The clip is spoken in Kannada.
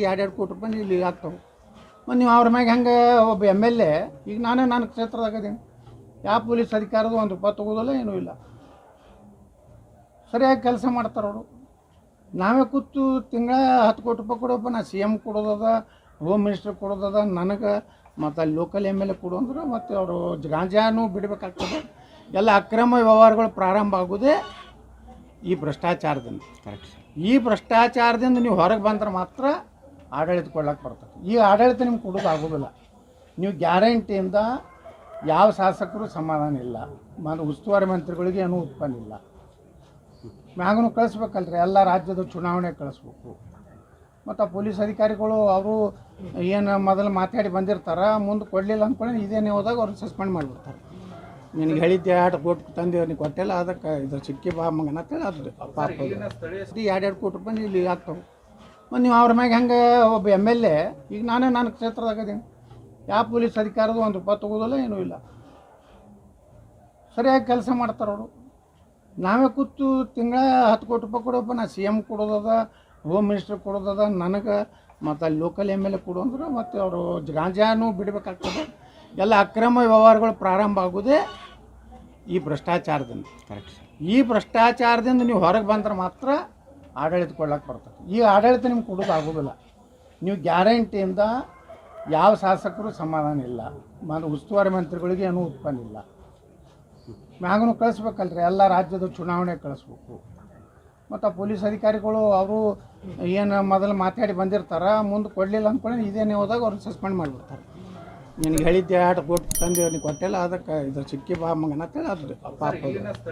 2 ಕೋಟಿ ರೂಪಾಯಿ ಇಲ್ಲಿ ಆಗ್ತಾವೆ. ಮತ್ತು ನೀವು ಅವ್ರ ಮ್ಯಾಗ ಹೆಂಗೆ ಒಬ್ಬ MLA ಈಗ ನಾನೇ ನನ್ನ ಕ್ಷೇತ್ರದಾಗ ಅದೀನಿ, ಯಾವ ಪೊಲೀಸ್ ಅಧಿಕಾರದ 1 ರೂಪಾಯಿ ತೊಗೋದಿಲ್ಲ, ಏನೂ ಇಲ್ಲ, ಸರಿಯಾಗಿ ಕೆಲಸ ಮಾಡ್ತಾರೆ ಅವರು. ನಾವೇ ಕೂತು ತಿಂಗಳ 10 ಕೋಟಿ ರೂಪಾಯಿ ಕೊಡೋಪ್ಪ, ನಾ CM ಕೊಡೋದದ, ಹೋಮ್ ಮಿನಿಸ್ಟರ್ ಕೊಡೋದದ, ನನಗೆ ಮತ್ತು ಅಲ್ಲಿ ಲೋಕಲ್ MLA ಕೊಡು ಅಂದ್ರೆ ಮತ್ತು ಅವರು ಗಾಂಜಾನು ಬಿಡಬೇಕಾಗ್ತದೆ. ಎಲ್ಲ ಅಕ್ರಮ ವ್ಯವಹಾರಗಳು ಪ್ರಾರಂಭ ಆಗೋದೇ ಈ ಭ್ರಷ್ಟಾಚಾರದಿಂದ. ಕರೆಕ್ಟ್. ಈ ಭ್ರಷ್ಟಾಚಾರದಿಂದ ನೀವು ಹೊರಗೆ ಬಂದ್ರೆ ಮಾತ್ರ ಆಡಳಿತ ಕೊಡ್ಲಿಕ್ಕೆ ಬರ್ತದೆ. ಈ ಆಡಳಿತ ನಿಮ್ಗೆ ಕೊಡೋದು ಆಗೋದಿಲ್ಲ. ನೀವು ಗ್ಯಾರಂಟಿಯಿಂದ ಯಾವ ಶಾಸಕರು ಸಮಾಧಾನ ಇಲ್ಲ, ಮತ್ತು ಉಸ್ತುವಾರಿ ಮಂತ್ರಿಗಳಿಗೆ ಏನೂ ಉತ್ಪನ್ನ ಇಲ್ಲ. ಮ್ಯಾಗೂ ಕಳಿಸ್ಬೇಕಲ್ರಿ, ಎಲ್ಲ ರಾಜ್ಯದ ಚುನಾವಣೆ ಕಳಿಸ್ಬೇಕು. ಮತ್ತು ಆ ಪೊಲೀಸ್ ಅಧಿಕಾರಿಗಳು ಅವರು ಏನು ಮೊದಲು ಮಾತಾಡಿ ಬಂದಿರ್ತಾರೆ, ಮುಂದೆ ಕೊಡಲಿಲ್ಲ ಅಂದ್ಕೊಂಡು ಇದೇನೇ ಹೋದಾಗ ಅವ್ರನ್ನ ಸಸ್ಪೆಂಡ್ ಮಾಡಿಬಿಡ್ತಾರೆ. ನಿನಗೆ ಹೇಳಿದ್ದೆ 2 ಕೋಟಿ ತಂದು ಅವ್ನಿಗೆ ಕೊಟ್ಟಿಲ್ಲ, ಅದಕ್ಕೆ ಇದು ಸಿಕ್ಕಿ ಬಾ ಮಗನ ಅಂತೇಳಿ ಅದು ಪಾಪ 2 ಕೋಟಿ ರೂಪಾಯಿ ಇಲ್ಲಿ ಆಗ್ತಾವೆ. ಮತ್ತು ನೀವು ಅವ್ರ ಮ್ಯಾಗ ಹೆಂಗೆ ಒಬ್ಬ MLA ಈಗ ನಾನೇ ನನ್ನ ಕ್ಷೇತ್ರದಾಗ ಅದೀನಿ, ಯಾವ ಪೊಲೀಸ್ ಅಧಿಕಾರದ 1 ರೂಪಾಯಿ ತೊಗೋದಿಲ್ಲ, ಏನೂ ಇಲ್ಲ, ಸರಿಯಾಗಿ ಕೆಲಸ ಮಾಡ್ತಾರೆ ಅವರು. ನಾವೇ ಕೂತು ತಿಂಗಳ 10 ಕೋಟಿ ರೂಪಾಯಿ ಕೊಡೋಪ್ಪ, ನಾ CM ಕೊಡೋದದ, ಹೋಮ್ ಮಿನಿಸ್ಟರ್ ಕೊಡೋದದ, ನನಗೆ ಮತ್ತು ಅಲ್ಲಿ ಲೋಕಲ್ MLA ಕೊಡು ಅಂದ್ರೆ ಮತ್ತು ಅವರು ಗಾಂಜಾನು ಬಿಡಬೇಕಾಗ್ತದೆ. ಎಲ್ಲ ಅಕ್ರಮ ವ್ಯವಹಾರಗಳು ಪ್ರಾರಂಭ ಆಗೋದೇ ಈ ಭ್ರಷ್ಟಾಚಾರದಿಂದ. ಕರೆಕ್ಟ್. ಈ ಭ್ರಷ್ಟಾಚಾರದಿಂದ ನೀವು ಹೊರಗೆ ಬಂದ್ರೆ ಮಾತ್ರ ಆಡಳಿತ ಕೊಡ್ಲಿಕ್ಕೆ ಬರ್ತದೆ. ಈ ಆಡಳಿತ ನಿಮ್ಗೆ ಕೊಡೋದು ಆಗೋದಿಲ್ಲ. ನೀವು ಗ್ಯಾರಂಟಿಯಿಂದ ಯಾವ ಶಾಸಕರು ಸಮಾಧಾನ ಇಲ್ಲ, ಮತ್ತು ಉಸ್ತುವಾರಿ ಮಂತ್ರಿಗಳಿಗೆ ಏನೂ ಉತ್ಪನ್ನ ಇಲ್ಲ. ಮ್ಯಾಗೂ ಕಳಿಸ್ಬೇಕಲ್ರಿ, ಎಲ್ಲ ರಾಜ್ಯದ ಚುನಾವಣೆ ಕಳಿಸ್ಬೇಕು. ಮತ್ತು ಆ ಪೊಲೀಸ್ ಅಧಿಕಾರಿಗಳು ಅವರು ಏನು ಮೊದಲು ಮಾತಾಡಿ ಬಂದಿರ್ತಾರೆ, ಮುಂದೆ ಕೊಡಲಿಲ್ಲ ಅಂದ್ಕೊಂಡು ಇದೇನೇ ಹೋದಾಗ ಅವ್ರನ್ನ ಸಸ್ಪೆಂಡ್ ಮಾಡಿಬಿಡ್ತಾರೆ. ನಿನಗೆ ಹೇಳಿದ್ದೆ 2 ಕೋಟಿ ತಂದು ಅವ್ನಿಗೆ ಕೊಟ್ಟಿಲ್ಲ, ಅದಕ್ಕೆ ಇದು ಸಿಕ್ಕಿ ಬಾ ಮಗನ ಅಂತೇಳಿ ಅದು ಪಾಪ